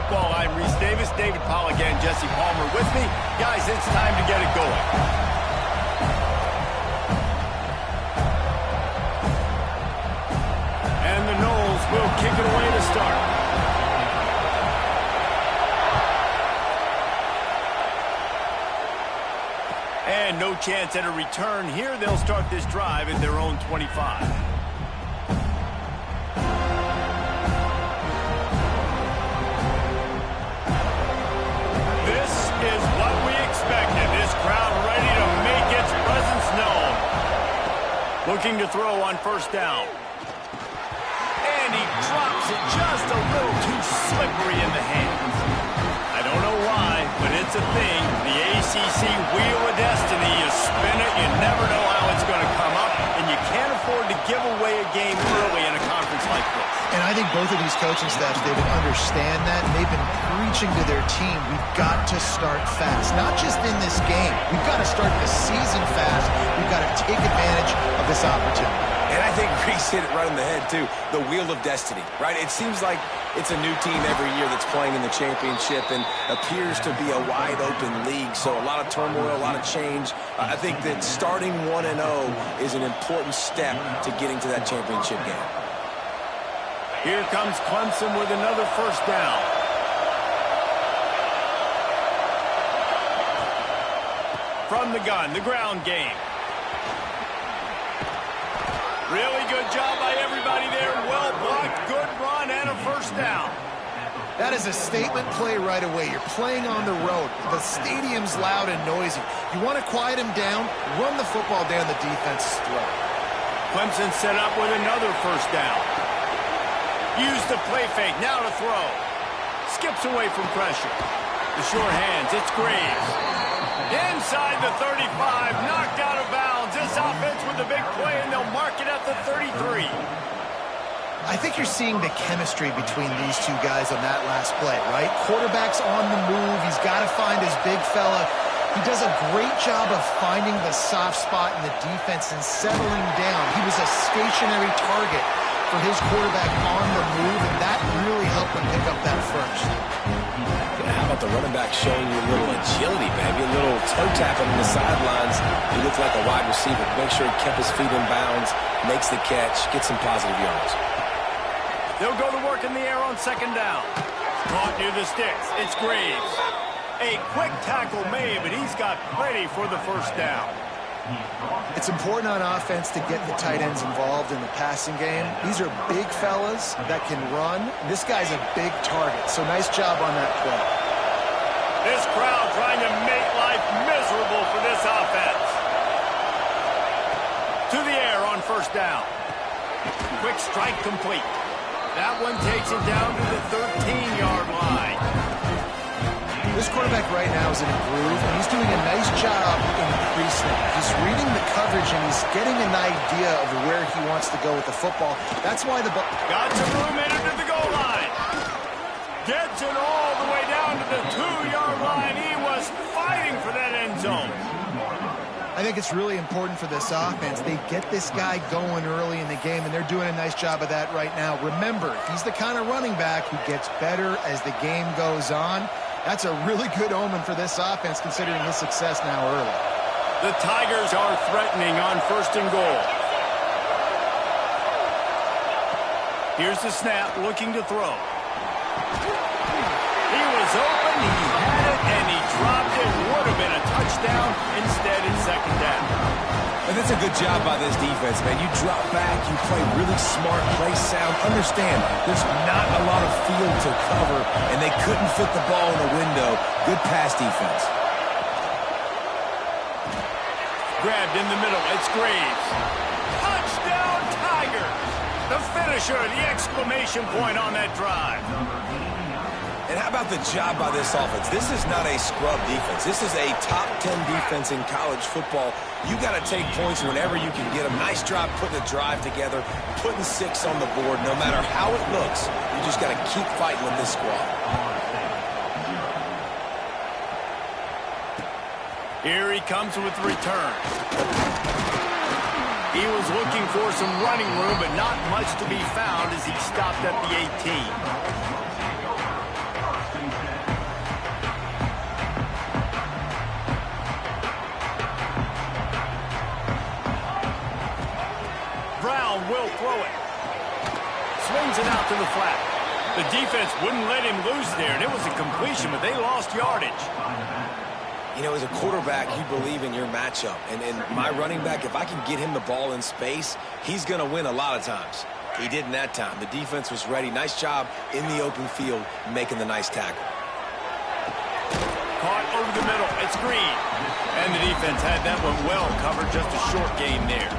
Football. I'm Reese Davis, David Pollack, and Jesse Palmer with me. Guys, it's time to get it going. And the Noles will kick it away to start. And no chance at a return here. They'll start this drive at their own 25. This is what we expected. This crowd ready to make its presence known. Looking to throw on first down. And he drops it just a little too slippery in the hands. I don't know why, but it's a thing. The ACC Wheel of Destiny. You spin it, you never know how it's going to come up, and you can't afford to give away a game early in a conference like this. And I think both of these coaching staffs, David, understand that, and they've been preaching to their team, we've got to start fast. Not just in this game. We've got to start the season fast. We've got to take advantage of this opportunity. And I think Reese hit it right on the head, too. The Wheel of Destiny, right? It seems like it's a new team every year that's playing in the championship and appears to be a wide-open league. So a lot of turmoil, a lot of change. I think that starting 1-0 is an important step to getting to that championship game. Here comes Clemson with another first down. From the gun, the ground game. Really good job by everybody there. Well blocked, good run, and a first down. That is a statement play right away. You're playing on the road. The stadium's loud and noisy. You want to quiet him down, run the football down the defense's throat. Clemson set up with another first down. Use the play fake, now to throw. Skips away from pressure. The sure hands, it's Graves. Inside the 35, knocked out of bounds. This offense with the big play, and they'll mark it at the 33. I think you're seeing the chemistry between these two guys on that last play, right? Quarterback's on the move. He's got to find his big fella. He does a great job of finding the soft spot in the defense and settling down. He was a stationary target for his quarterback on the move, and that really helped him pick up that first. How about the running back showing you a little agility, baby? A little toe tapping on the sidelines. He looked like a wide receiver. Make sure he kept his feet in bounds, makes the catch, gets some positive yards. They'll go to work in the air on second down. Caught near the sticks. It's Graves. A quick tackle made, but he's got plenty for the first down. It's important on offense to get the tight ends involved in the passing game. These are big fellas that can run. This guy's a big target, so nice job on that play. This crowd trying to make life miserable for this offense. To the air on first down. Quick strike complete. That one takes it down to the 13-yard line. This quarterback right now is in a groove, and he's doing a nice job increasing. He's reading the coverage, and he's getting an idea of where he wants to go with the football. That's why the ball... Got some room in it to the goal line. Gets it all the way down to the 2-yard line. He was fighting for that end zone. I think it's really important for this offense. They get this guy going early in the game, and they're doing a nice job of that right now. Remember, he's the kind of running back who gets better as the game goes on. That's a really good omen for this offense, considering his success now early. The Tigers are threatening on first and goal. Here's the snap, looking to throw. He was open, he had it, and he dropped it. Would have been a touchdown. Instead, it's second down. And that's a good job by this defense, man. You drop back, you play really smart, play sound. Understand, there's not a lot of field to cover, and they couldn't fit the ball in the window. Good pass defense. Grabbed in the middle, it's Graves. Touchdown, Tigers! The finisher, the exclamation point on that drive. And how about the job by this offense? This is not a scrub defense. This is a top 10 defense in college football. You got to take points whenever you can get them. Nice job putting a drive together, putting 6 on the board. No matter how it looks, you just got to keep fighting with this squad. Here he comes with the return. He was looking for some running room, but not much to be found as he stopped at the 18. throw it. Swings it out to the flat. The defense wouldn't let him loose there, and it was a completion, but they lost yardage. You know, as a quarterback, you believe in your matchup. And my running back, if I can get him the ball in space, he's going to win a lot of times. He did in that time. The defense was ready. Nice job in the open field making the nice tackle. Caught over the middle. It's Green. And the defense had that one well covered. Just a short gain there.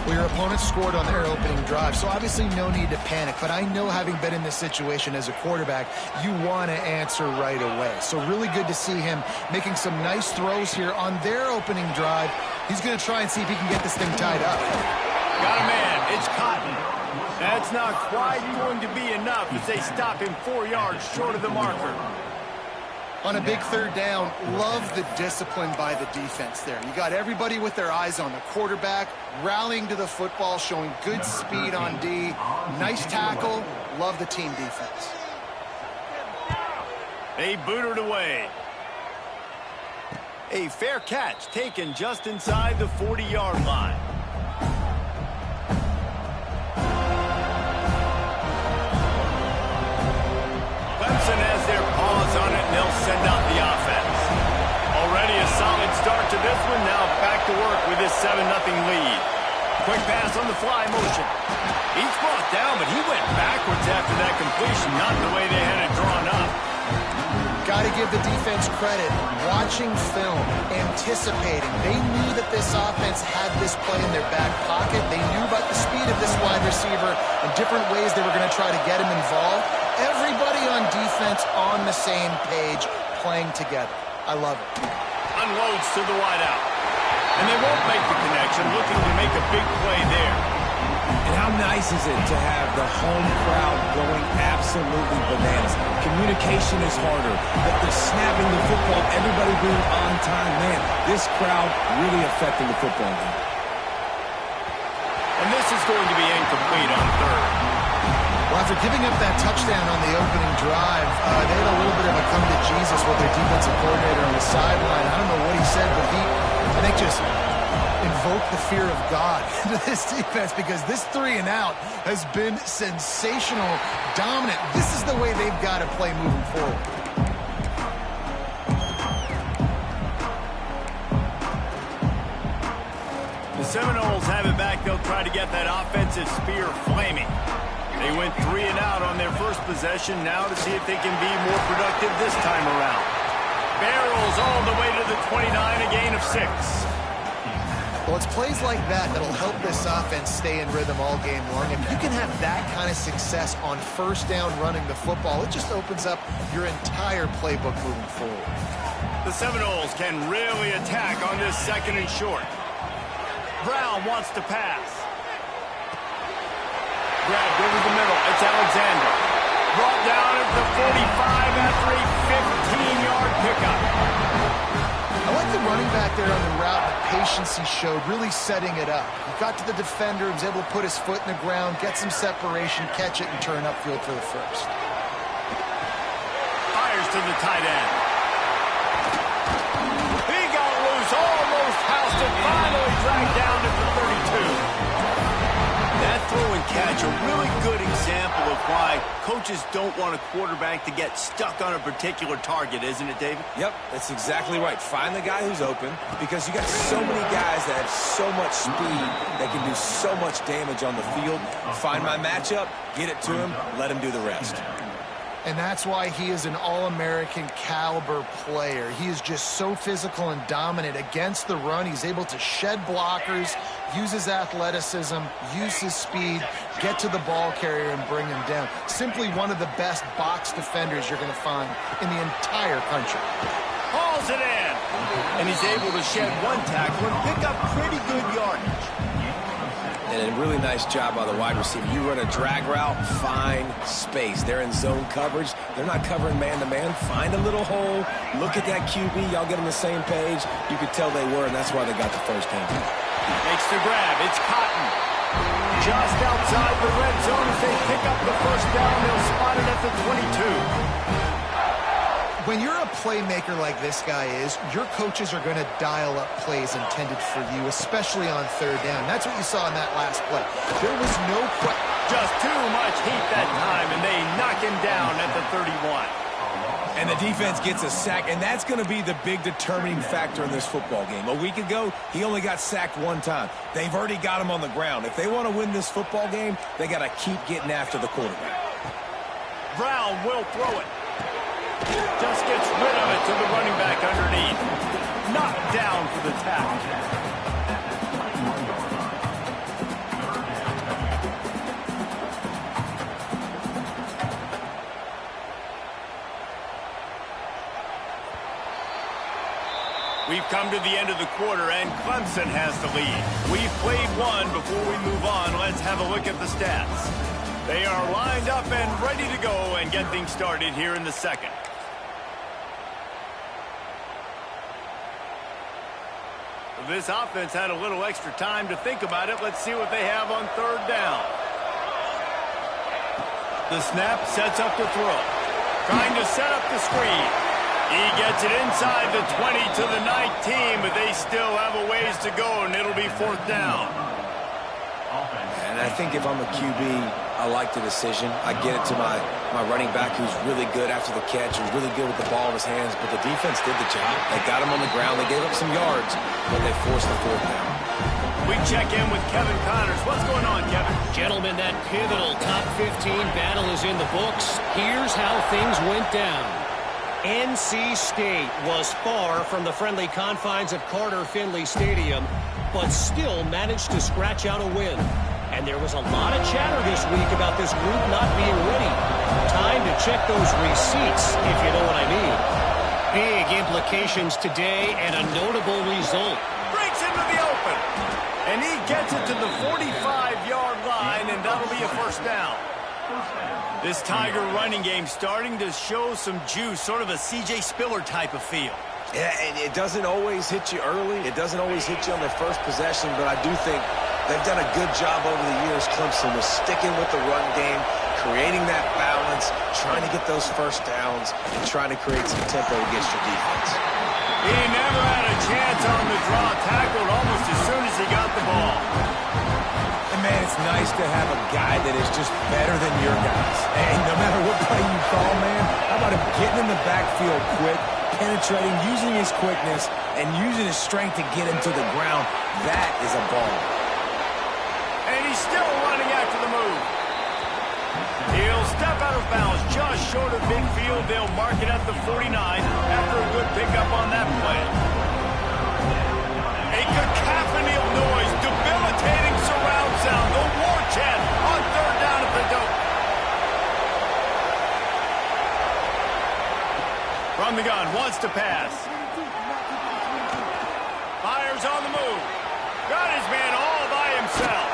Well, your opponent scored on their opening drive, so obviously no need to panic. But I know, having been in this situation as a quarterback, you want to answer right away. So really good to see him making some nice throws here on their opening drive. He's going to try and see if he can get this thing tied up. Got a man. It's Cotton. That's not quite going to be enough as they stop him 4 yards short of the marker. On a big third down, love the discipline by the defense there. You got everybody with their eyes on the quarterback, rallying to the football, showing good speed on D. Nice tackle. Love the team defense. They booted away. A fair catch taken just inside the 40-yard line. Clemson has their paws on it, and they'll send out the offense. Already a solid start to this one. Now back to work with this 7-0 lead. Quick pass on the fly motion. He's brought down, but he went backwards after that completion, not the way they had it drawn up. Got to give the defense credit. Watching film, anticipating. They knew that this offense had this play in their back pocket. They knew about the speed of this wide receiver and different ways they were going to try to get him involved. Everybody on defense on the same page, playing together. I love it. Unloads to the wideout. And they won't make the connection, looking to make a big play there. And how nice is it to have the home crowd going absolutely bananas? Communication is harder, but they're snapping the football, everybody being on time. Man, this crowd really affecting the football game. And this is going to be incomplete on third. Well, after giving up that touchdown on the opening drive, they had a little bit of a come to Jesus with their defensive coordinator on the sideline. I don't know what he said, but he, I think, just invoked the fear of God into this defense, because this 3-and-out has been sensational, dominant. This is the way they've got to play moving forward. The Seminoles have it back. They'll try to get that offensive spear flaming. They went 3-and-out on their first possession. Now to see if they can be more productive this time around. Barrels all the way to the 29, a gain of 6. Well, it's plays like that that'll help this offense stay in rhythm all game long. If you can have that kind of success on first down running the football, it just opens up your entire playbook moving forward. The Seminoles can really attack on this 2nd and short. Brown wants to pass. Grabbed over the middle. It's Alexander. Brought down at the 45 after a 15-yard pickup. I like the running back there on the route, the patience he showed, really setting it up. He got to the defender, was able to put his foot in the ground, get some separation, catch it, and turn upfield for the first. Fires to the tight end. He got loose, almost housed it, finally dragged down at the 32. That throw and catch, a really good example of why coaches don't want a quarterback to get stuck on a particular target, isn't it, David? Yep, that's exactly right. Find the guy who's open, because you got so many guys that have so much speed that can do so much damage on the field. Find my matchup, get it to him, let him do the rest. And that's why he is an All-American caliber player. He is just so physical and dominant against the run. He's able to shed blockers, use his athleticism, use his speed, get to the ball carrier and bring him down. Simply one of the best box defenders you're going to find in the entire country. Hauls it in. And he's able to shed one tackle and pick up pretty good yardage. And a really nice job by the wide receiver. You run a drag route, find space. They're in zone coverage. They're not covering man-to-man. Find a little hole. Look at that QB. Y'all get on the same page. You could tell they were, and that's why they got the first down. Makes the grab. It's Cotton. Just outside the red zone as they pick up the first down. They'll spot it at the 22. When you're a playmaker like this guy is, your coaches are going to dial up plays intended for you, especially on third down. That's what you saw in that last play. There was no question. Just too much heat that time, and they knock him down at the 31. And the defense gets a sack, and that's going to be the big determining factor in this football game. A week ago, he only got sacked one time. They've already got him on the ground. If they want to win this football game, they got to keep getting after the quarterback. Brown will throw it. Just gets rid of it to the running back underneath. Knocked down for the tackle. We've come to the end of the quarter, and Clemson has the lead. We've played one. Before we move on, let's have a look at the stats. They are lined up and ready to go and get things started here in the second. This offense had a little extra time to think about it. Let's see what they have on third down. The snap sets up the throw. Trying to set up the screen. He gets it inside the 20 to the 19, but they still have a ways to go, and it'll be fourth down. And I think if I'm a QB, I like the decision. I get it to my running back who's really good after the catch, who's really good with the ball in his hands, but the defense did the job. They got him on the ground. They gave up some yards, but they forced the fourth down. We check in with Kevin Connors. What's going on, Kevin? Gentlemen, that pivotal top 15 battle is in the books. Here's how things went down. NC State was far from the friendly confines of Carter Finley Stadium, but still managed to scratch out a win. And there was a lot of chatter this week about this group not being ready. Time to check those receipts, if you know what I mean. Big implications today and a notable result. Breaks into the open. And he gets it to the 45-yard line, and that'll be a first down. This Tiger running game starting to show some juice, sort of a C.J. Spiller type of feel. Yeah, and it doesn't always hit you early. It doesn't always hit you on the first possession, but I do think they've done a good job over the years, Clemson, with sticking with the run game, creating that balance, trying to get those first downs, and trying to create some tempo against your defense. He never had a chance on the draw, tackled almost as soon as he got the ball. Man, it's nice to have a guy that is just better than your guys. And no matter what play you call, man, how about him getting in the backfield quick, penetrating, using his quickness, and using his strength to get him to the ground? That is a ball. And he's still running after the move. He'll step out of bounds just short of midfield. They'll mark it at the 49 after a good pickup on that play. A cacophony of noise, debilitating surround sound. The war chant on third down at the dope. From the gun, wants to pass. Fires on the move. Got his man all by himself.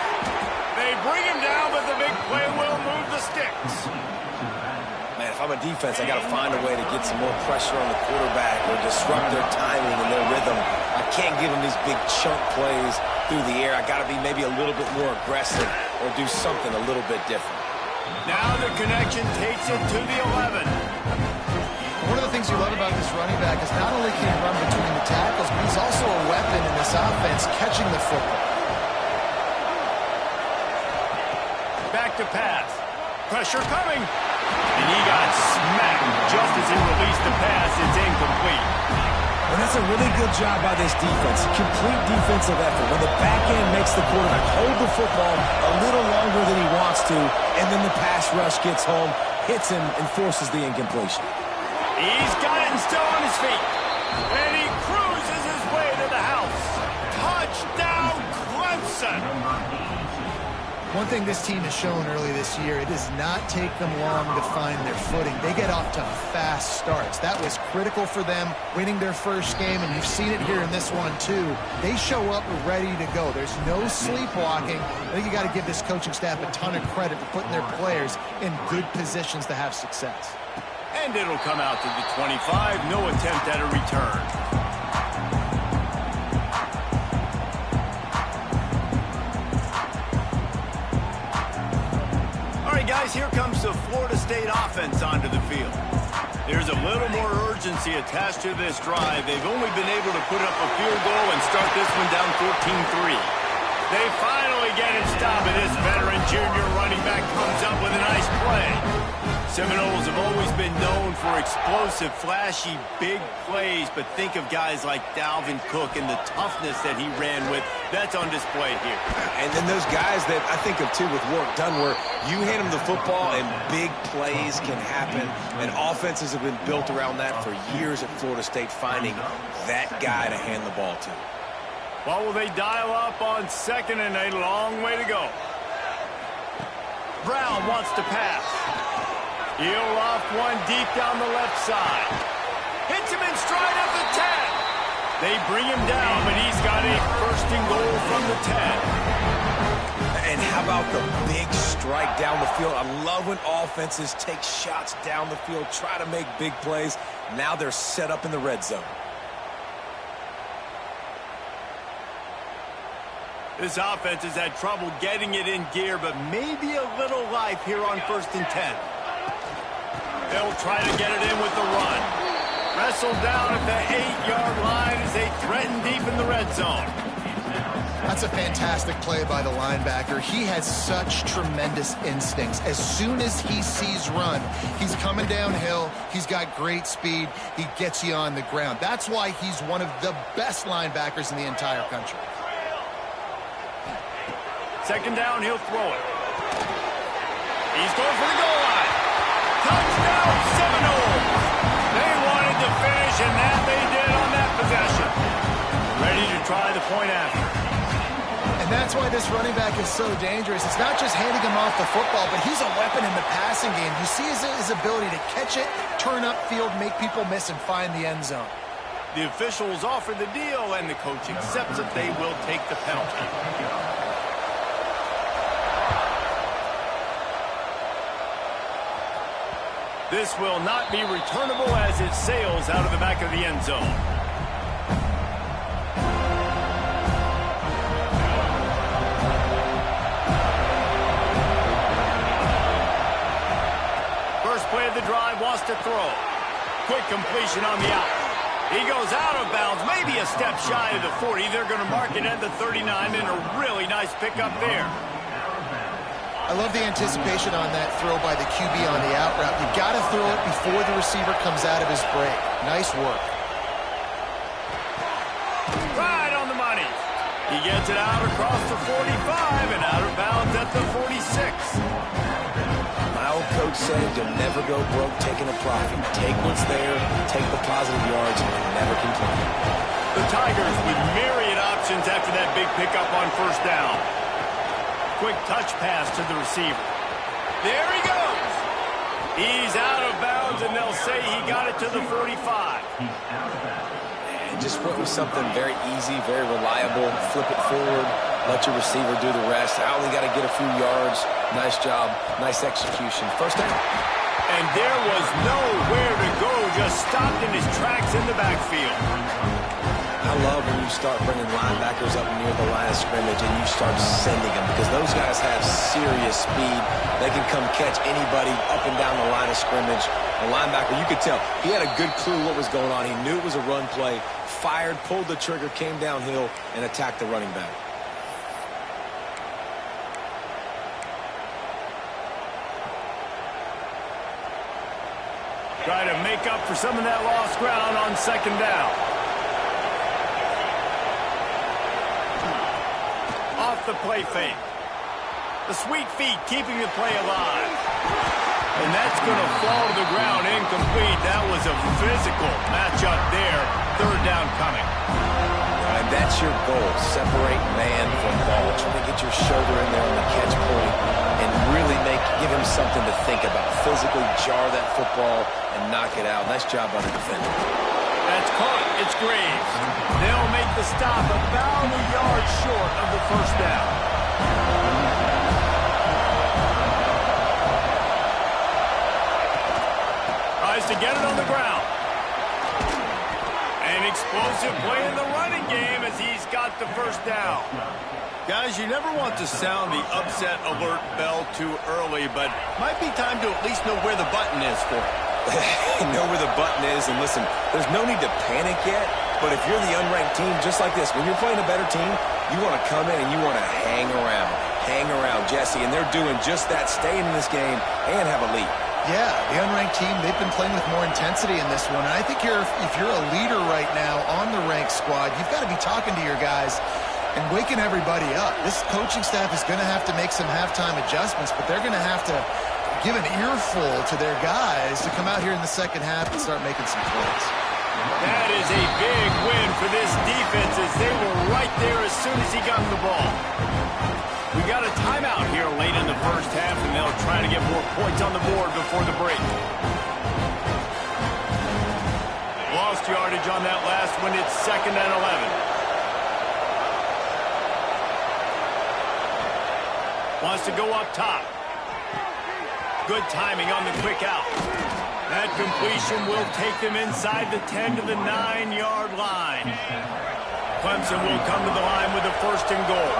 They bring him down, but the big play will move the sticks. Man, if I'm a defense, I got to find a way to get some more pressure on the quarterback or disrupt their timing and their rhythm. I can't give them these big chunk plays through the air. I got to be maybe a little bit more aggressive or do something a little bit different. Now the connection takes it to the 11. One of the things you love about this running back is not only can he run between the tackles, but he's also a weapon in this offense catching the football. Back to pass. Pressure coming. And he got smacked just as he released the pass. It's incomplete. And that's a really good job by this defense. Complete defensive effort. When the back end makes the quarterback hold the football a little longer than he wants to, and then the pass rush gets home, hits him, and forces the incompletion. He's got it and still on his feet. And he cruises his way to the house. Touchdown, Clemson. One thing this team has shown early this year, it does not take them long to find their footing. They get off to fast starts. That was critical for them winning their first game, and you've seen it here in this one too. They show up ready to go. There's no sleepwalking. I think you got to give this coaching staff a ton of credit for putting their players in good positions to have success. And it'll come out to the 25. No attempt at a return. All right, guys, here comes the Florida State offense onto the field. There's a little more urgency urgency attached to this drive. They've only been able to put up a field goal and start this one down 14-3. They finally get it stopped, and this veteran junior running back comes up with a nice play. Seminoles have always been known for explosive, flashy, big plays, but think of guys like Dalvin Cook and the toughness that he ran with. That's on display here. And then those guys that I think of, too, with Warwick Dunn, where you hand them the football and big plays can happen, and offenses have been built around that for years at Florida State, finding that guy to hand the ball to. Well, will they dial up on second and a long way to go? Brown wants to pass. He'll loft one deep down the left side. Hits him in stride at the 10. They bring him down, but he's got a first and goal from the 10. And how about the big strike down the field? I love when offenses take shots down the field, try to make big plays. Now they're set up in the red zone. This offense has had trouble getting it in gear, but maybe a little life here on 1st and 10. They'll try to get it in with the run. Wrestled down at the 8-yard line as they threaten deep in the red zone. That's a fantastic play by the linebacker. He has such tremendous instincts. As soon as he sees run, he's coming downhill. He's got great speed. He gets you on the ground. That's why he's one of the best linebackers in the entire country. Second down, he'll throw it. He's going for the goal line. Touchdown, Seminoles. They wanted to finish, and that they did on that possession. Ready to try the point after. And that's why this running back is so dangerous. It's not just handing him off the football, but he's a weapon in the passing game. You see his ability to catch it, turn upfield, make people miss, and find the end zone. The officials offer the deal, and the coach accepts it. They will take the penalty. This will not be returnable as it sails out of the back of the end zone. First play of the drive, wants to throw. Quick completion on the out. He goes out of bounds, maybe a step shy of the 40. They're going to mark it at the 39, and a really nice pickup there. I love the anticipation on that throw by the QB on the out route. You've got to throw it before the receiver comes out of his break. Nice work. Right on the money. He gets it out across the 45 and out of bounds at the 46. My old coach said you'll never go broke taking a profit. Take what's there, take the positive yards, and never complain. The Tigers with myriad options after that big pickup on first down. Quick touch pass to the receiver. There he goes. He's out of bounds, and they'll say he got it to the 45. And just went with something very easy, very reliable. Flip it forward, let your receiver do the rest. I only got to get a few yards. Nice job, nice execution. First down. And there was nowhere to go, just stopped in his tracks in the backfield. I love when you start bringing linebackers up near the line of scrimmage and you start sending them, because those guys have serious speed. They can come catch anybody up and down the line of scrimmage. The linebacker, you could tell, he had a good clue what was going on. He knew it was a run play, fired, pulled the trigger, came downhill, and attacked the running back. Try to make up for some of that lost ground on second down. Off the play fake. The sweet feet keeping the play alive. And that's going to fall to the ground incomplete. That was a physical matchup there. Third down coming. And that's your goal. Separate man from ball. Try to get your shoulder in there on the catch point and really give him something to think about. Physically jar that football and knock it out. Nice job by the defender. That's caught. It's Graves. They'll make the stop about a yard short of the first down. Tries to get it on the ground. An explosive play in the running game as he's got the first down. Guys, you never want to sound the upset alert bell too early, but might be time to at least know where the button is for it. You know where the button is, and listen, there's no need to panic yet, but if you're the unranked team, just like this, when you're playing a better team, you want to come in and you want to hang around Jesse, and they're doing just that, staying in this game and have a lead. Yeah, the unranked team, they've been playing with more intensity in this one, and I think if you're a leader right now on the ranked squad, you've got to be talking to your guys and waking everybody up. This coaching staff is going to have to make some halftime adjustments, but they're going to have to give an earful to their guys to come out here in the second half and start making some plays. That is a big win for this defense as they were right there as soon as he got the ball. We got a timeout here late in the first half, and they'll try to get more points on the board before the break. Lost yardage on that last one. It's 2nd and 11. Wants to go up top. Good timing on the quick out. That completion will take them inside the 10 to the 9-yard line. Clemson will come to the line with a 1st and goal.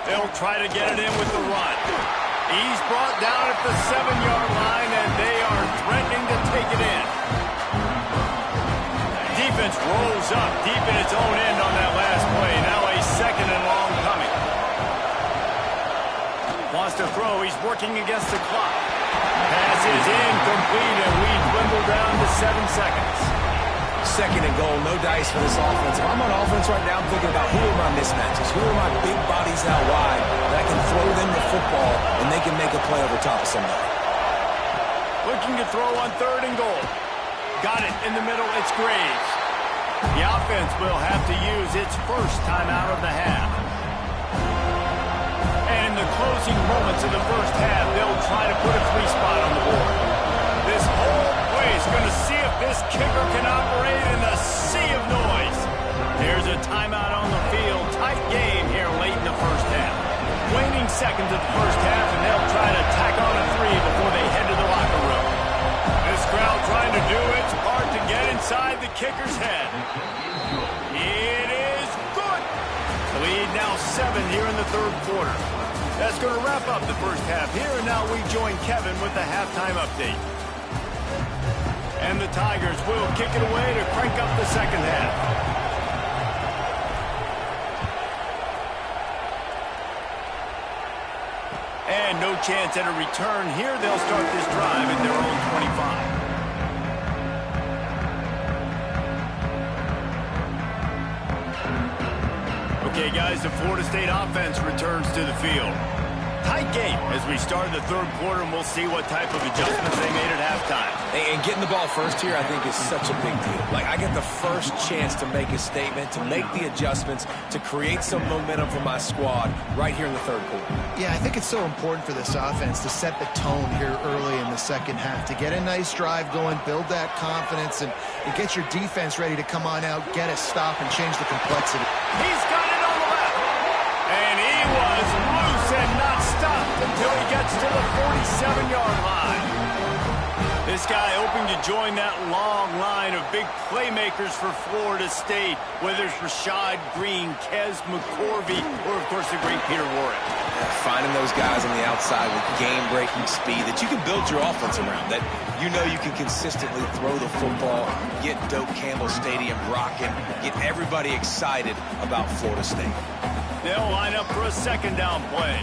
They'll try to get it in with the run. He's brought down at the 7-yard line, and they are threatening to take it in. Defense rolls up deep in its own end on that last play. Now a 2nd and long coming. Wants to throw. He's working against the clock. Pass is incomplete, and we dwindle down to 7 seconds. 2nd and goal, no dice for this offense. If I'm on offense right now, I'm thinking about who are my mismatches, who are my big bodies out wide that I can throw them the football and they can make a play over top of somebody. Looking to throw on 3rd and goal. Got it in the middle. It's Graves. The offense will have to use its first timeout of the half. And in the closing moments of the first half, they'll try to put a 3-spot on the board. This whole play is going to see if this kicker can operate in the sea of noise. There's a timeout on the field. Tight game here late in the first half. Waning seconds of the first half, and they'll try to tack on a 3 before they head to the locker room. This crowd trying to do its part to get inside the kicker's head. It is good. The lead now 7 here in the 3rd quarter. That's going to wrap up the first half here, and now we join Kevin with the halftime update. And the Tigers will kick it away to crank up the second half. And no chance at a return here. They'll start this drive at their own 25. Okay, guys, the Florida State offense returns to the field. Tight game as we start the 3rd quarter, and we'll see what type of adjustments they made at halftime. And getting the ball first here, I think, is such a big deal. Like, I get the first chance to make a statement, to make the adjustments, to create some momentum for my squad right here in the 3rd quarter. Yeah, I think it's so important for this offense to set the tone here early in the second half, to get a nice drive going, build that confidence, and get your defense ready to come on out, get a stop, and change the complexity. He's got it on the left. And he was loose and not stopped until he gets to the 47-yard line. This guy hoping to join that long line of big playmakers for Florida State, whether it's Rashad Green, Kez McCorvey, or, of course, the great Peter Warrick. Finding those guys on the outside with game-breaking speed that you can build your offense around, that you know you can consistently throw the football, get Doak Campbell Stadium rocking, get everybody excited about Florida State. They'll line up for a 2nd down play.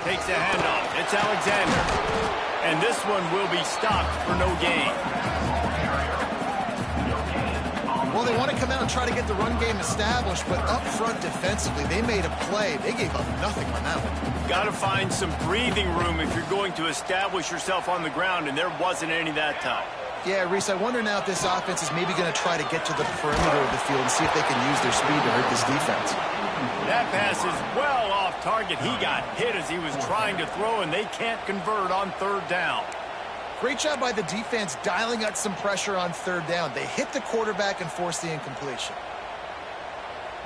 Takes a handoff. It's Alexander. And this one will be stopped for no gain. Well, they want to come out and try to get the run game established, but up front defensively, they made a play. They gave up nothing on that one. Got to find some breathing room if you're going to establish yourself on the ground, and there wasn't any that time. Yeah, Reese, I wonder now if this offense is maybe going to try to get to the perimeter of the field and see if they can use their speed to hurt this defense. That pass is well off off target. He got hit as he was trying to throw, and they can't convert on third down. Great job by the defense dialing up some pressure on third down. They hit the quarterback and forced the incompletion.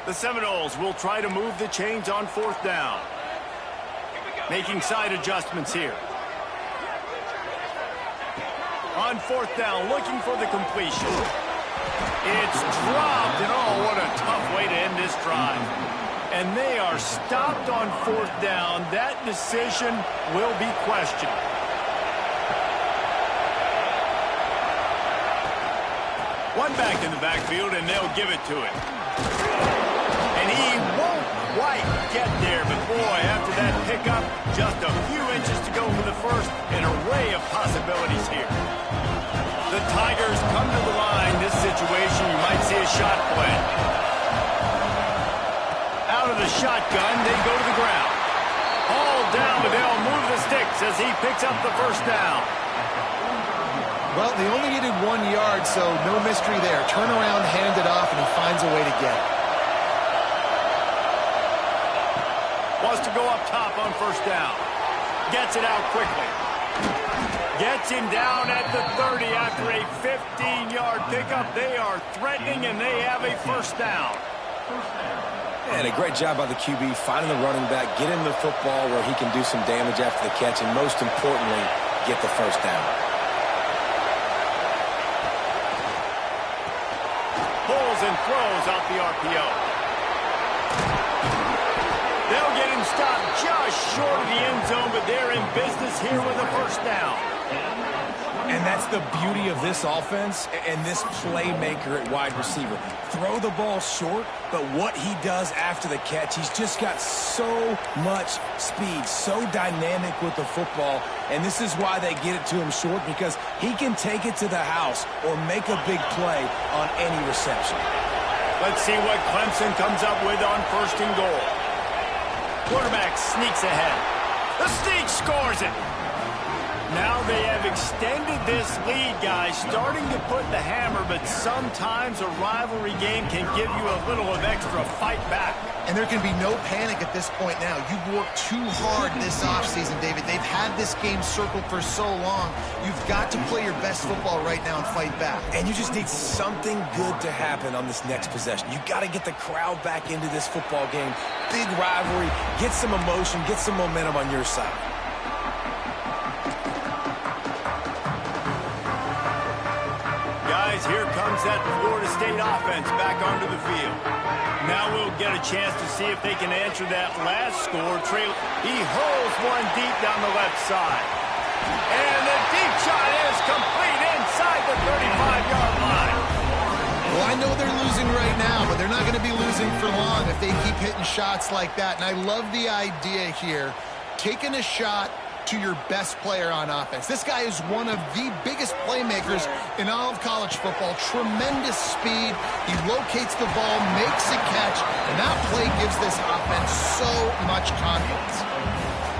The Seminoles will try to move the chains on fourth down. Making side adjustments here. On fourth down, looking for the completion. It's dropped, and oh, what a tough way to end this drive. And they are stopped on fourth down. That decision will be questioned. One back in the backfield, and they'll give it to him. And he won't quite get there, but boy, after that pickup, just a few inches to go for the first. An array of possibilities here. The Tigers come to the line. This situation, you might see a shot play. Out of the shotgun, they go to the ground. All down, but they'll move the sticks as he picks up the first down. Well, they only needed 1 yard, so no mystery there. Turn around, hand it off, and he finds a way to get it. Wants to go up top on first down. Gets it out quickly. Gets him down at the 30 after a 15-yard pickup. They are threatening, and they have a first down. And a great job by the QB finding the running back, get him the football where he can do some damage after the catch, and most importantly, get the first down. Pulls and throws out the RPO. They'll get him stopped just short of the end zone, but they're in business here with a first down. And that's the beauty of this offense and this playmaker at wide receiver. Throw the ball short, but what he does after the catch, he's just got so much speed, so dynamic with the football. And this is why they get it to him short, because he can take it to the house or make a big play on any reception. Let's see what Clemson comes up with on first and goal. Quarterback sneaks ahead. The sneak scores it. Now they have extended this lead, guys, starting to put the hammer, but sometimes a rivalry game can give you a little of extra fight back. And there can be no panic at this point now. You've worked too hard this offseason, David. They've had this game circled for so long. You've got to play your best football right now and fight back. And you just need something good to happen on this next possession. You got to get the crowd back into this football game. Big rivalry. Get some emotion. Get some momentum on your side. Guys, here comes that Florida State offense back onto the field. Now we'll get a chance to see if they can answer that last score. He hurls one deep down the left side. And the deep shot is complete inside the 35-yard line. Well, I know they're losing right now, but they're not going to be losing for long if they keep hitting shots like that. And I love the idea here, taking a shot to your best player on offense. This guy is one of the biggest playmakers in all of college football. Tremendous speed. He locates the ball, makes a catch, and that play gives this offense so much confidence.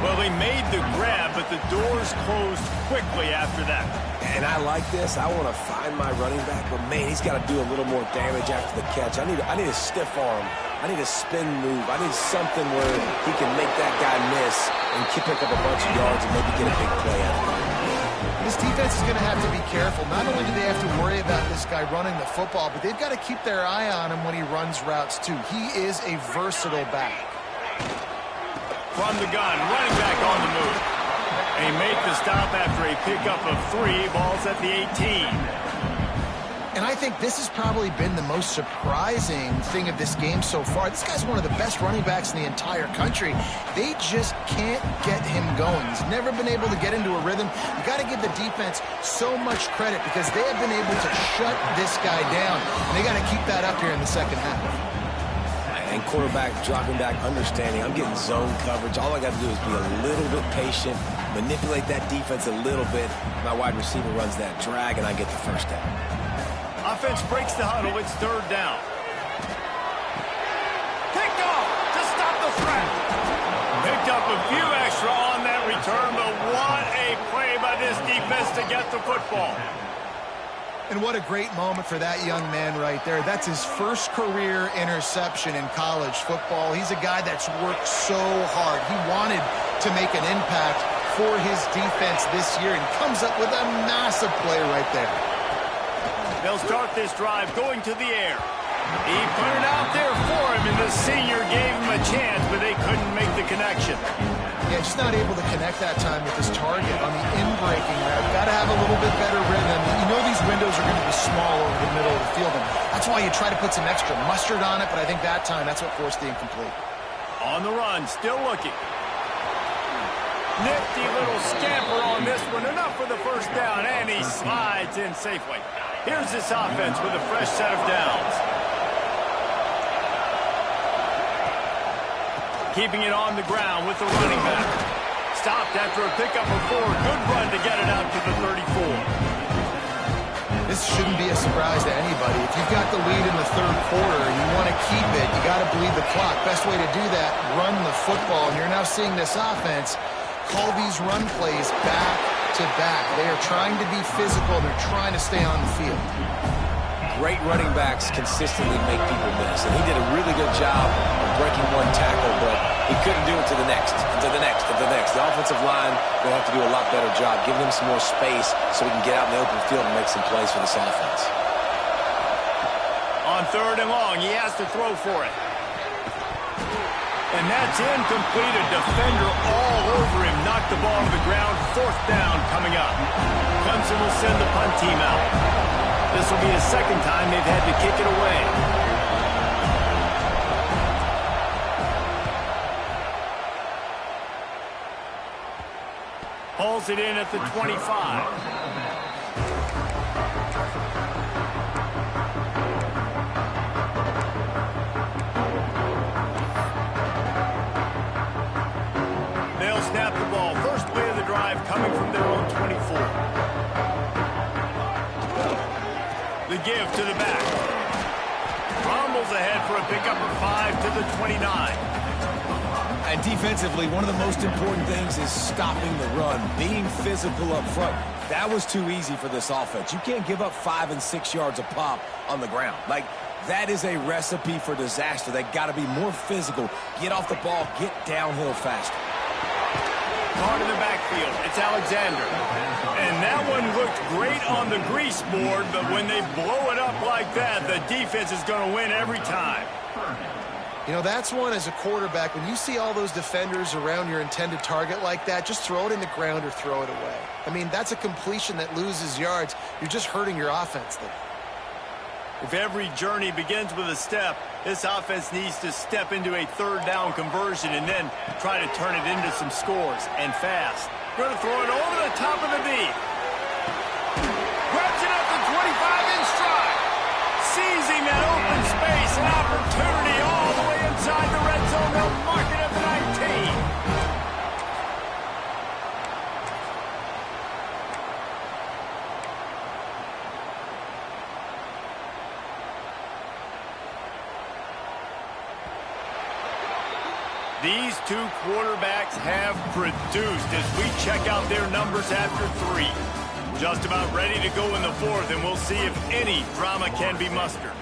Well, they made the grab, but the doors closed quickly after that. And I like this. I want to find my running back, but man, he's got to do a little more damage after the catch. I need a stiff arm. I need a spin move. I need something where he can make that guy miss and pick up a bunch of yards and maybe get a big play out of it. This defense is going to have to be careful. Not only do they have to worry about this guy running the football, but they've got to keep their eye on him when he runs routes too. He is a versatile back. From the gun, running back on the move. And he made the stop after a pickup of 3. Ball's at the 18. And I think this has probably been the most surprising thing of this game so far. This guy's one of the best running backs in the entire country. They just can't get him going. He's never been able to get into a rhythm. You got to give the defense so much credit because they have been able to shut this guy down. And they got to keep that up here in the second half. And quarterback dropping back, understanding I'm getting zone coverage. All I got to do is be a little bit patient, manipulate that defense a little bit. My wide receiver runs that drag, and I get the first down. Offense breaks the huddle. It's third down. Picked off to stop the threat. Picked up a few extra on that return, but what a play by this defense to get the football. And what a great moment for that young man right there. That's his first career interception in college football. He's a guy that's worked so hard. He wanted to make an impact for his defense this year and comes up with a massive play right there. They'll start this drive going to the air. He put it out there for him, and the senior gave him a chance, but they couldn't make the connection. Yeah, just not able to connect that time with his target on the in-breaking route. Got to have a little bit better rhythm. You know these windows are going to be small over the middle of the field, and that's why you try to put some extra mustard on it, but I think that time that's what forced the incomplete. On the run, still looking. Nifty little scamper on this one. Enough for the first down, and he slides in safely. Here's this offense with a fresh set of downs. Keeping it on the ground with the running back. Stopped after a pickup of 4. Good run to get it out to the 34. This shouldn't be a surprise to anybody. If you've got the lead in the third quarter and you want to keep it, you got to bleed the clock. Best way to do that, run the football. And you're now seeing this offense call these run plays back to back. They are trying to be physical. They're trying to stay on the field. Great running backs consistently make people miss. And he did a really good job of breaking one tackle, but he couldn't do it to the next, and to the next, and to the next. The offensive line will have to do a lot better job, giving him some more space so we can get out in the open field and make some plays for this offense. On 3rd and long, he has to throw for it. And that's incomplete. A defender all over him. Knocked the ball to the ground. 4th down coming up. Clemson will send the punt team out. This will be the second time they've had to kick it away. Hauls it in at the 25. They'll snap the ball. First play of the drive coming from their own 24. The give to the back. Rumbles ahead for a pickup of 5 to the 29. And defensively, one of the most important things is stopping the run, being physical up front. That was too easy for this offense. You can't give up 5 and 6 yards a pop on the ground. Like, that is a recipe for disaster. They got to be more physical, get off the ball, get downhill faster. Card in the backfield. It's Alexander. And that one looked great on the grease board, but when they blow it up like that, the defense is going to win every time. You know, that's one as a quarterback. When you see all those defenders around your intended target like that, just throw it in the ground or throw it away. I mean, that's a completion that loses yards. You're just hurting your offense there. If every journey begins with a step, this offense needs to step into a 3rd down conversion and then try to turn it into some scores, and fast. Going to throw it over the top of the D. Grabs it at the 25 in stride. Seizing that open space, an opportunity all the way inside the red zone. They'll mark it at the 19. These two quarterbacks have produced as we check out their numbers after 3. Just about ready to go in the 4th, and we'll see if any drama can be mustered.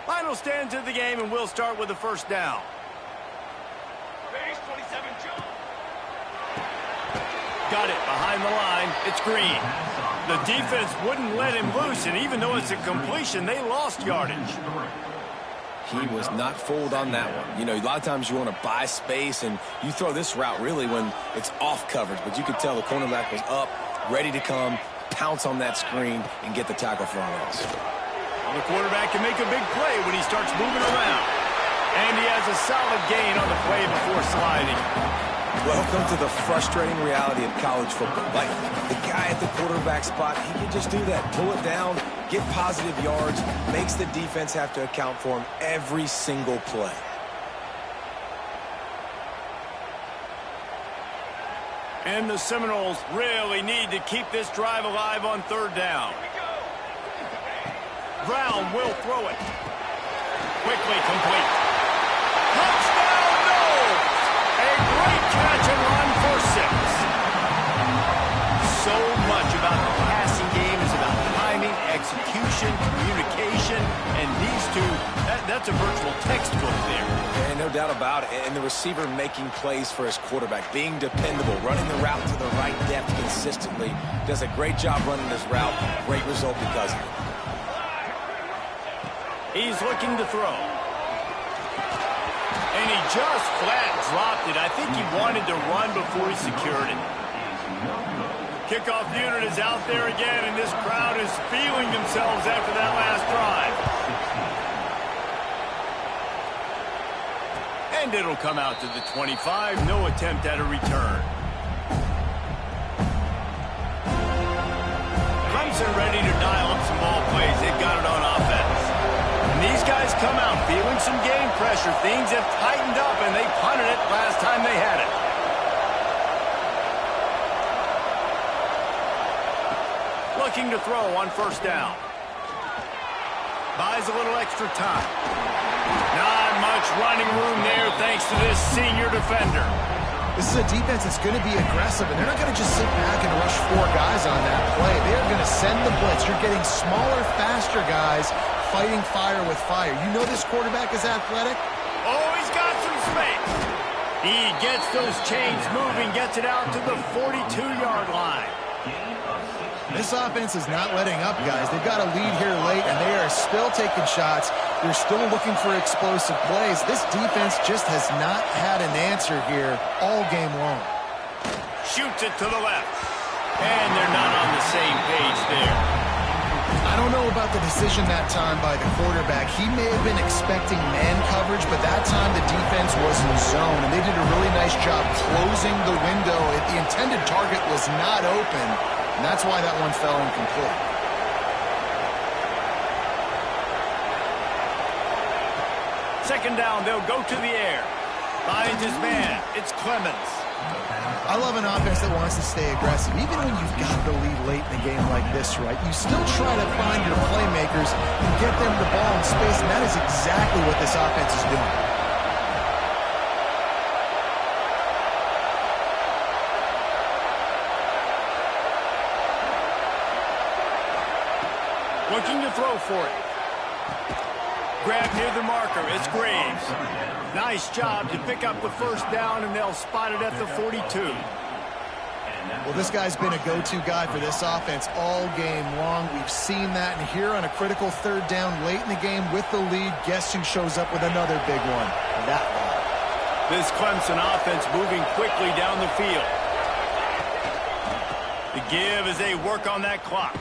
Final stands of the game, and we'll start with the first down. Got it behind the line. It's Green. The defense wouldn't let him loose, and even though it's a completion, they lost yardage. He was not fooled on that one. You know, a lot of times you want to buy space, and you throw this route really when it's off coverage, but you could tell the cornerback was up, ready to come, pounce on that screen, and get the tackle for a loss. Well, the quarterback can make a big play when he starts moving around. And he has a solid gain on the play before sliding. Welcome to the frustrating reality of college football. Like, the guy at the quarterback spot, he can just do that. Pull it down, get positive yards, makes the defense have to account for him every single play. And the Seminoles really need to keep this drive alive on 3rd down. Brown will throw it. Quickly complete. Touchdown, coordination, communication, and these two, that's a virtual textbook there. And no doubt about it. And the receiver making plays for his quarterback, being dependable, running the route to the right depth consistently. Does a great job running his route. Great result because of it. He's looking to throw. And he just flat dropped it. I think he wanted to run before he secured it. Kickoff unit is out there again, and this crowd is feeling themselves after that last drive. And it'll come out to the 25. No attempt at a return. Clemson ready to dial up some ball plays. They've got it on offense. And these guys come out feeling some game pressure. Things have tightened up, and they punted it last time they had it. Looking to throw on first down. Buys a little extra time. Not much running room there thanks to this senior defender. This is a defense that's going to be aggressive, and they're not going to just sit back and rush 4 guys on that play. They're going to send the blitz. You're getting smaller, faster guys fighting fire with fire. You know this quarterback is athletic? Oh, he's got some space. He gets those chains moving, gets it out to the 42-yard line. This offense is not letting up, guys. They've got a lead here late, and they are still taking shots. They're still looking for explosive plays. This defense just has not had an answer here all game long. Shoots it to the left. And they're not on the same page there. I don't know about the decision that time by the quarterback. He may have been expecting man coverage, but that time the defense was in zone, and they did a really nice job closing the window. The intended target was not open, and that's why that one fell incomplete. Second down, they'll go to the air. Finds his man. It's Clemens. I love an offense that wants to stay aggressive. Even when you've got the lead late in a game like this, right, you still try to find your playmakers and get them the ball in space, and that is exactly what this offense is doing. Looking to throw for it. Grab near the marker. It's Graves. Nice job to pick up the first down, and they'll spot it at the 42. Well, this guy's been a go-to guy for this offense all game long. We've seen that, and here on a critical third down late in the game with the lead, guess who shows up with another big one? That one. This Clemson offense moving quickly down the field. The give as they work on that clock.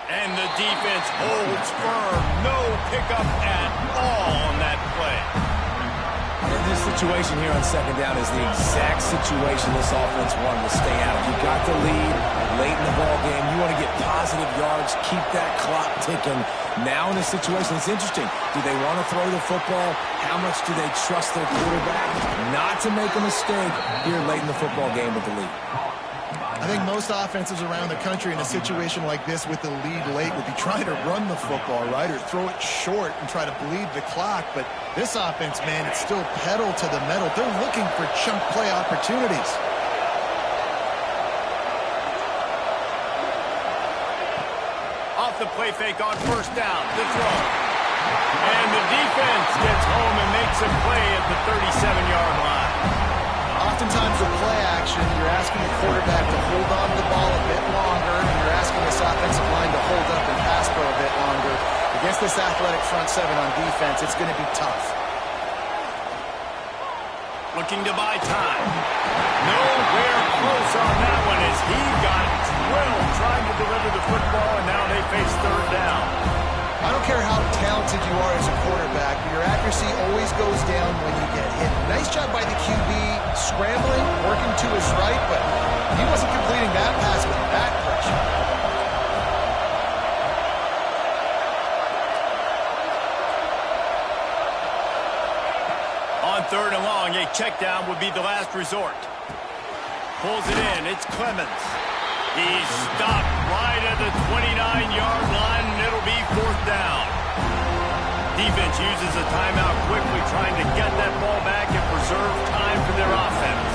And the defense holds firm. No pickup at all on that play. And this situation here on second down is the exact situation this offense wanted to stay out of. You got the lead late in the ball game. You want to get positive yards, keep that clock ticking. Now in this situation, it's interesting. Do they want to throw the football? How much do they trust their quarterback not to make a mistake here late in the football game with the lead? I think most offenses around the country in a situation like this with the lead late would be trying to run the football, right, or throw it short and try to bleed the clock. But this offense, man, it's still pedal to the metal. They're looking for chunk play opportunities. Off the play fake on first down. The throw. And the defense gets home and makes a play at the 37-yard line. Oftentimes with play action, you're asking the quarterback to hold on to the ball a bit longer, and you're asking this offensive line to hold up and pass for a bit longer. Against this athletic front seven on defense, it's going to be tough. Looking to buy time. Nowhere close on that one as he got drilled trying to deliver the football, and now they face third down. I don't care how talented you are as a quarterback, but your accuracy always goes down when you get hit. Nice job by the QB, scrambling, working to his right, but he wasn't completing that pass with back pressure. On third and long, a check down would be the last resort. Pulls it in. It's Clemens. He's stopped right at the 29-yard line, and it'll be fourth down. Defense uses a timeout quickly, trying to get that ball back and preserve time for their offense.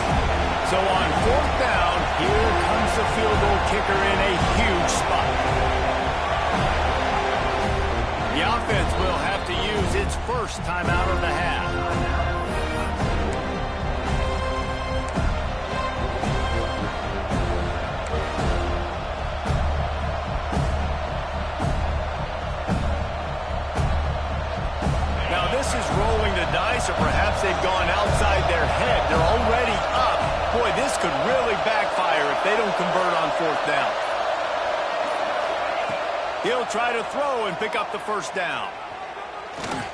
So on fourth down, here comes the field goal kicker in a huge spot. The offense will have to use its first timeout of the half. Now this is rolling the dice, or perhaps they've gone outside their head. They're already up. Boy, this could really backfire if they don't convert on fourth down. He'll try to throw and pick up the first down.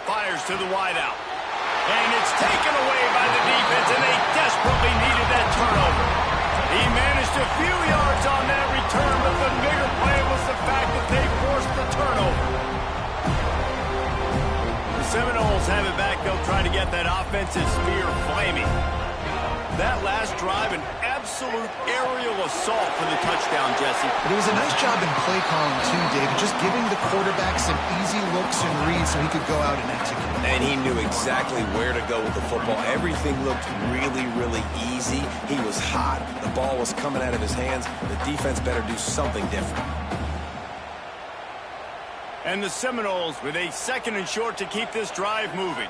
Fires to the wideout. And it's taken away by the defense, and they desperately needed that turnover. He managed a few yards on that return, but the bigger play was the fact that they forced the turnover. The Seminoles have it back. They'll try to get that offensive spear flaming. That last drive, an absolute aerial assault for the touchdown, Jesse. But it was a nice job in play calling, too, David, just giving the quarterback some easy looks and reads so he could go out and execute. And he knew exactly where to go with the football. Everything looked really, really easy. He was hot. The ball was coming out of his hands. The defense better do something different. And the Seminoles with a 2nd and short to keep this drive moving.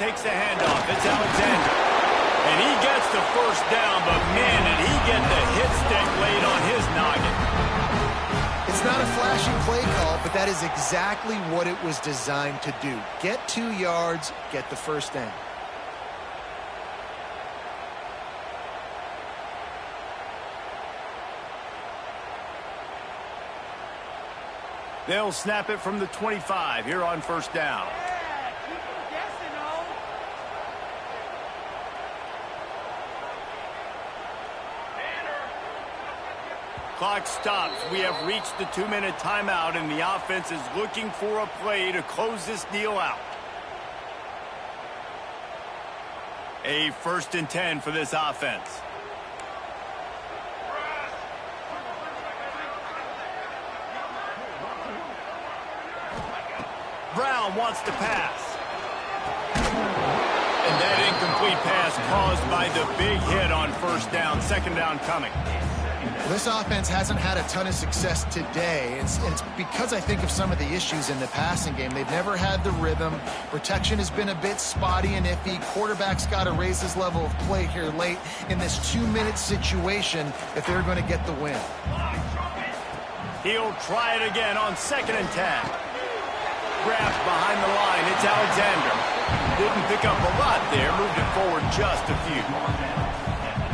Takes the handoff. It's Alexander. And he gets the first down, but man, did he get the hit stick laid on his noggin. It's not a flashy play call, but that is exactly what it was designed to do. Get 2 yards, get the first down. They'll snap it from the 25 here on first down. Clock stops. We have reached the 2-minute timeout, and the offense is looking for a play to close this deal out. A 1st and 10 for this offense. Brown wants to pass. And that incomplete pass caused by the big hit on first down. 2nd down coming. This offense hasn't had a ton of success today. It's because I think of some of the issues in the passing game. They've never had the rhythm. Protection has been a bit spotty and iffy. Quarterback's got to raise his level of play here late in this 2-minute situation if they're going to get the win. He'll try it again on 2nd and 10. Grabbed behind the line. It's Alexander. Didn't pick up a lot there. Moved it forward just a few.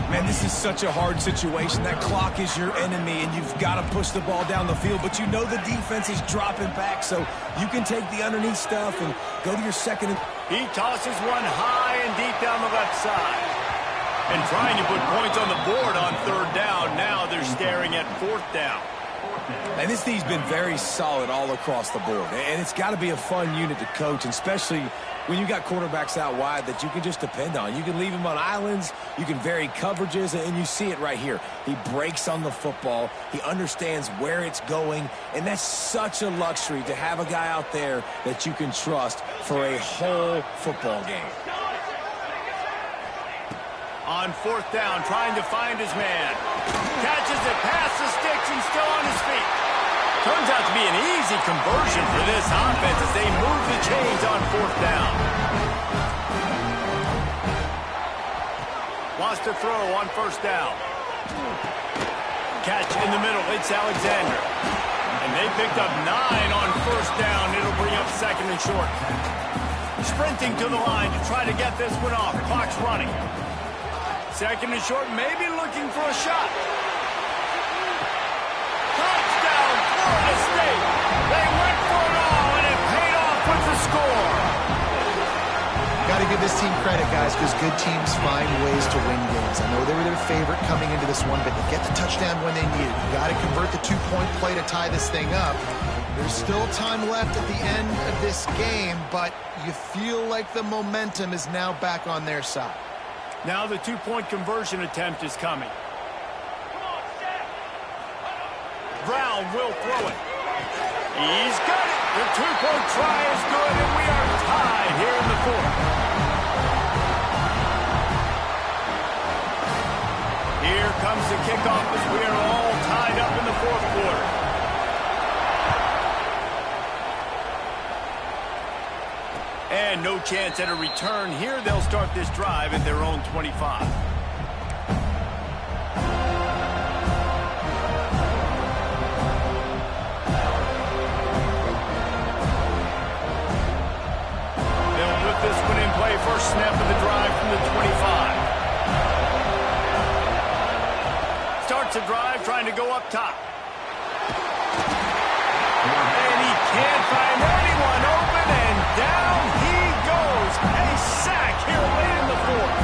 Man, this is such a hard situation. That clock is your enemy, and you've got to push the ball down the field. But you know the defense is dropping back, so you can take the underneath stuff and go to your 2nd. He tosses one high and deep down the left side. And trying to put points on the board on 3rd down. Now they're staring at 4th down. And this team's been very solid all across the board. And it's got to be a fun unit to coach, and especially when you got quarterbacks out wide that you can just depend on. You can leave them on islands, you can vary coverages, and you see it right here. He breaks on the football, he understands where it's going, and that's such a luxury to have a guy out there that you can trust for a whole football game. On 4th down, trying to find his man. Catches it past the sticks and still on his feet. Turns out to be an easy conversion for this offense as they move the chains on 4th down. Wants to throw on 1st down. Catch in the middle. It's Alexander. And they picked up 9 on 1st down. It'll bring up 2nd and short. Sprinting to the line to try to get this one off. Clock's running. 2nd and short, maybe looking for a shot. Touchdown, Florida State. They went for it all, and it paid off with the score. Got to give this team credit, guys, because good teams find ways to win games. I know they were their favorite coming into this one, but they get the touchdown when they need it. You got to convert the 2-point play to tie this thing up. There's still time left at the end of this game, but you feel like the momentum is now back on their side. Now the 2-point conversion attempt is coming. Brown will throw it. He's got it. The 2-point try is good, and we are tied here in the 4th. Here comes the kickoff as we are all tied up in the 4th quarter. And no chance at a return here. They'll start this drive at their own 25. They'll put this one in play. First snap of the drive from the 25. Starts a drive trying to go up top. And he can't find anyone open, and down he goes. A sack here late in the fourth.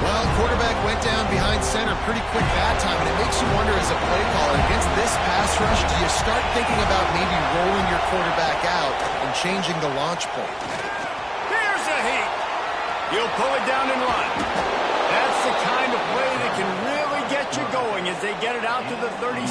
Well, quarterback went down behind center pretty quick that time, and it makes you wonder as a play caller, against this pass rush, do you start thinking about maybe rolling your quarterback out and changing the launch point? Here's a heat. He'll pull it down and run. That's the kind of play that can really get you going as they get it out to the 36.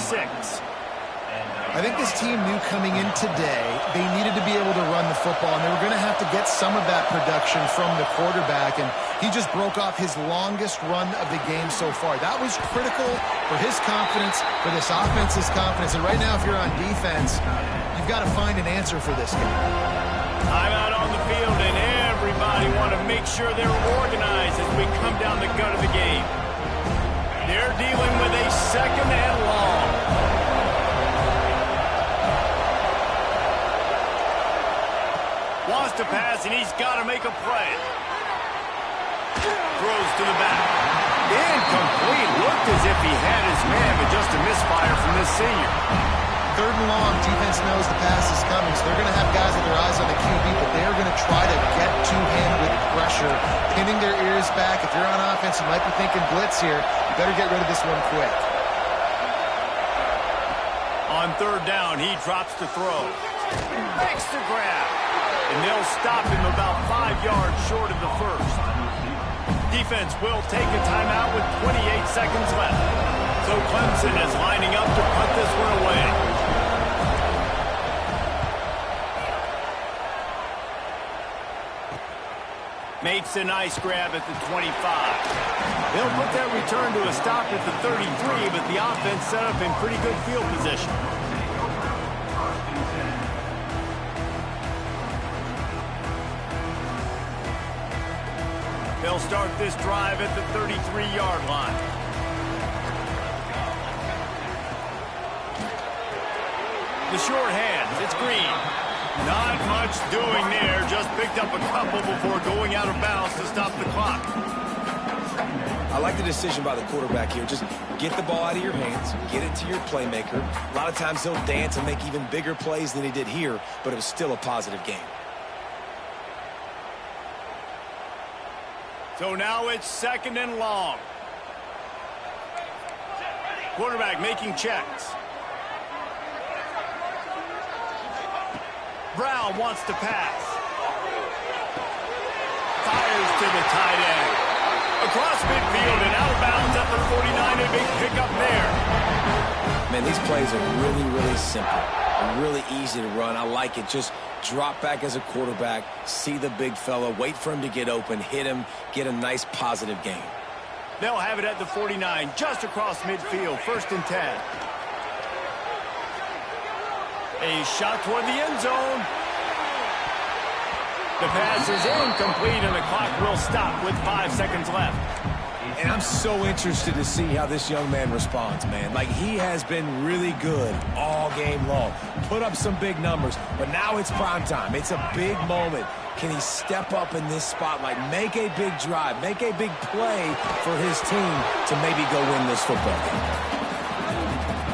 I think this team knew coming in today they needed to be able to run the football, and they were going to have to get some of that production from the quarterback, and he just broke off his longest run of the game so far. That was critical for his confidence, for this offense's confidence, and right now if you're on defense, you've got to find an answer for this game. I'm out on the field, and everybody want to make sure they're organized as we come down the gut of the game. They're dealing with a second and long. Wants to pass, and he's got to make a play. Throws to the back. Incomplete. Looked as if he had his man, but just a misfire from this senior. Third and long, defense knows the pass is coming, so they're going to have guys with their eyes on the QB, but they're going to try to get to him with pressure, pinning their ears back. If you're on offense, you might be thinking blitz here. You better get rid of this one quick. On third down, he drops to throw. Makes the grab. And they'll stop him about 5 yards short of the first. Defense will take a timeout with 28 seconds left. So Clemson is lining up to put this one away. Makes a nice grab at the 25. They'll put that return to a stop at the 33, but the offense set up in pretty good field position. They'll start this drive at the 33-yard line. The short hands, it's Green. Not much doing there, just picked up a couple before going out of bounds to stop the clock. I like the decision by the quarterback here. Just get the ball out of your hands, get it to your playmaker. A lot of times he'll dance and make even bigger plays than he did here, but it was still a positive game. So now it's second and long. Quarterback making checks. Brown wants to pass. Fires to the tight end. Across midfield and out of bounds at the 49. A big pickup there. Man, these plays are really, really simple. Really easy to run. I like it. Just drop back as a quarterback, see the big fella, wait for him to get open, hit him, get a nice positive gain. They'll have it at the 49, just across midfield, 1st and 10. A shot toward the end zone. The pass is incomplete, and the clock will stop with 5 seconds left. And I'm so interested to see how this young man responds, man. Like, he has been really good all game long. Put up some big numbers, but now it's prime time. It's a big moment. Can he step up in this spotlight, make a big drive, make a big play for his team to maybe go win this football game?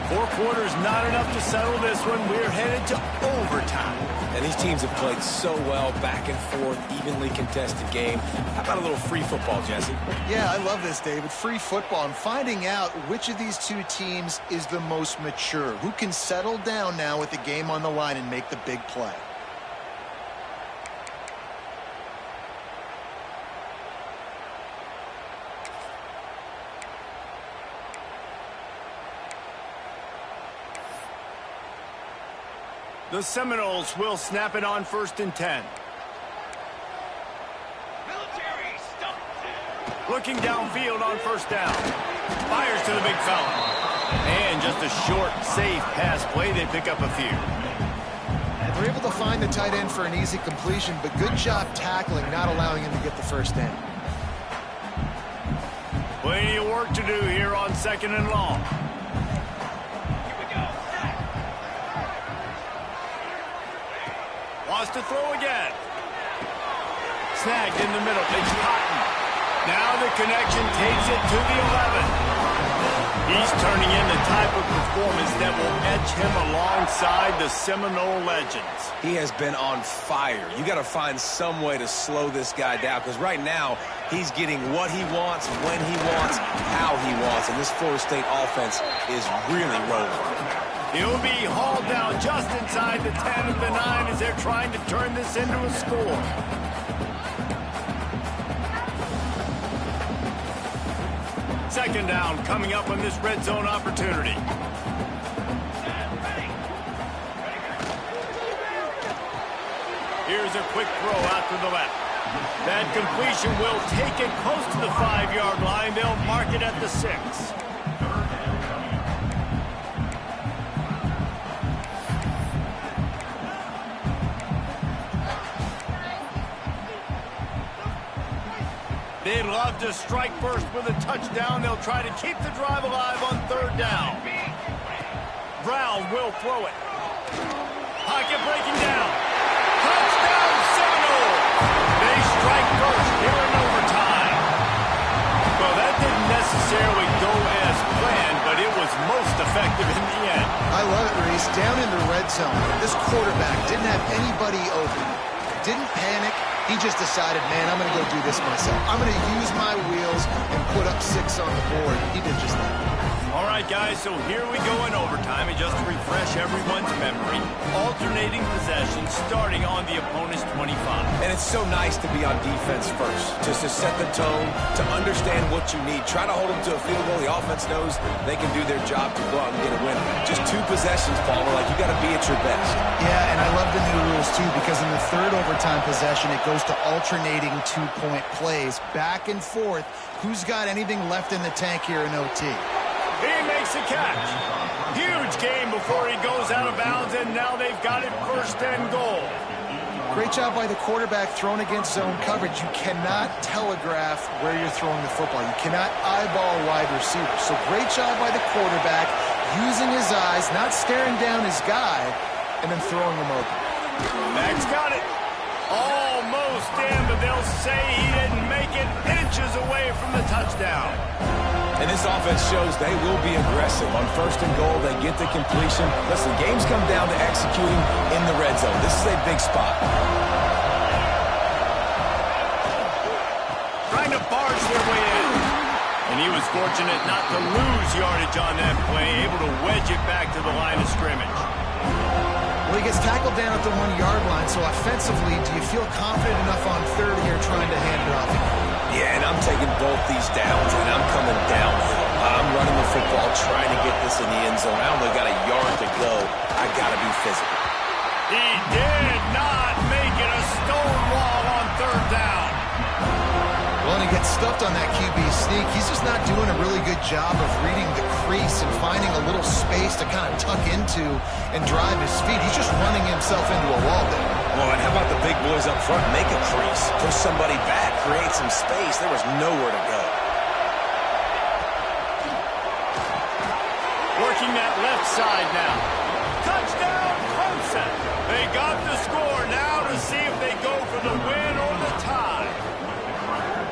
4 quarters, not enough to settle this one. We're headed to overtime. And these teams have played so well, back and forth, evenly contested game. How about a little free football, Jesse? Yeah, I love this, David. Free football. I'm finding out which of these two teams is the most mature. Who can settle down now with the game on the line and make the big play? The Seminoles will snap it on 1st and 10. Looking downfield on 1st down. Fires to the big fella. And just a short, safe pass play. They pick up a few. We're able to find the tight end for an easy completion, but good job tackling, not allowing him to get the first down. Plenty of work to do here on 2nd and long. Wants to throw again. Snagged in the middle. It's Cotton. Now the connection takes it to the 11. He's turning in the type of performance that will etch him alongside the Seminole legends. He has been on fire. You got to find some way to slow this guy down, because right now he's getting what he wants, when he wants, how he wants, and this Florida State offense is really rolling. He'll be hauled down just inside the 10 of the 9 as they're trying to turn this into a score. Second down coming up on this red zone opportunity. Here's a quick throw out to the left. That completion will take it close to the 5-yard line. They'll mark it at the 6. They'd love to strike first with a touchdown. They'll try to keep the drive alive on 3rd down. Brown will throw it. Pocket breaking down. Touchdown, Seminole! They strike first here in overtime. Well, that didn't necessarily go as planned, but it was most effective in the end. I love it, Reese. Down in the red zone, this quarterback didn't have anybody open. Didn't panic. He just decided, man, I'm going to go do this myself. I'm going to use my wheels and put up 6 on the board. He did just that. All right, guys, so here we go in overtime. And just to refresh everyone's memory, alternating possessions starting on the opponent's 25. And it's so nice to be on defense first, just to set the tone, to understand what you need. Try to hold them to a field goal. The offense knows they can do their job to go out and get a win. Just 2 possessions, Palmer, like you got to be at your best. Yeah, and I love the new rules, too, because in the 3rd overtime possession, it goes to alternating 2-point plays, back and forth. Who's got anything left in the tank here in OT? He makes a catch. Huge game before he goes out of bounds, and now they've got it 1st and goal. Great job by the quarterback thrown against zone coverage. You cannot telegraph where you're throwing the football. You cannot eyeball wide receiver. So great job by the quarterback using his eyes, not staring down his guy, and then throwing him open. Max got it. Almost in, but they'll say he didn't make it, inches away from the touchdown. And this offense shows they will be aggressive. On 1st and goal, they get the completion. Listen, games come down to executing in the red zone. This is a big spot. Trying to barge their way in. And he was fortunate not to lose yardage on that play, able to wedge it back to the line of scrimmage. Well, he gets tackled down at the 1-yard line, so offensively, do you feel confident enough on 3rd here trying to hand it off? Yeah, and I'm taking both these downs, and I'm coming downhill. I'm running the football, trying to get this in the end zone. I only got a yard to go. I got to be physical. He did not make it a stone wall on 3rd down. Well, and he gets stuffed on that QB sneak. He's just not doing a really good job of reading the crease and finding a little space to kind of tuck into and drive his feet. He's just running himself into a wall there. Well, and how about the big boys up front? Make a crease, push somebody back, create some space. There was nowhere to go. Working that left side now. Touchdown, Clemson. They got the score now to see if they go for the win or the tie.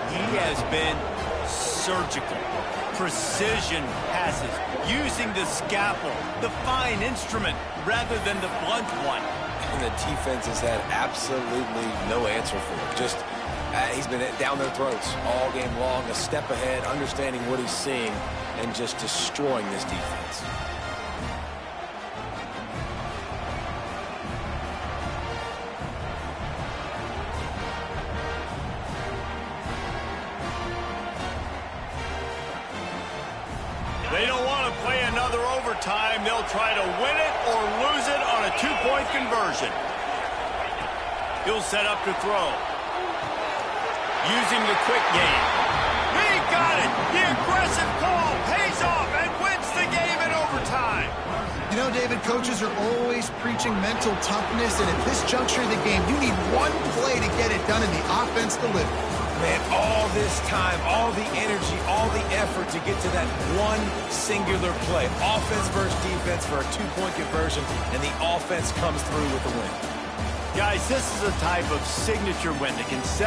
He has been surgical. Precision passes, using the scalpel, the fine instrument, rather than the blunt one. And the defense has had absolutely no answer for him. Just, he's been down their throats all game long, a step ahead, understanding what he's seeing, and just destroying this defense. They don't want to play another overtime. They'll try to win it or lose it on a 2-point conversion. He'll set up to throw. Using the quick game. He got it! The aggressive call pays off and wins the game in overtime. You know, David, coaches are always preaching mental toughness, and at this juncture of the game, you need one play to get it done, and the offense delivered. Man, all this time, all the energy, all the effort to get to that one singular play. Offense versus defense for a two-point conversion, and the offense comes through with the win. Guys, this is a type of signature win that can set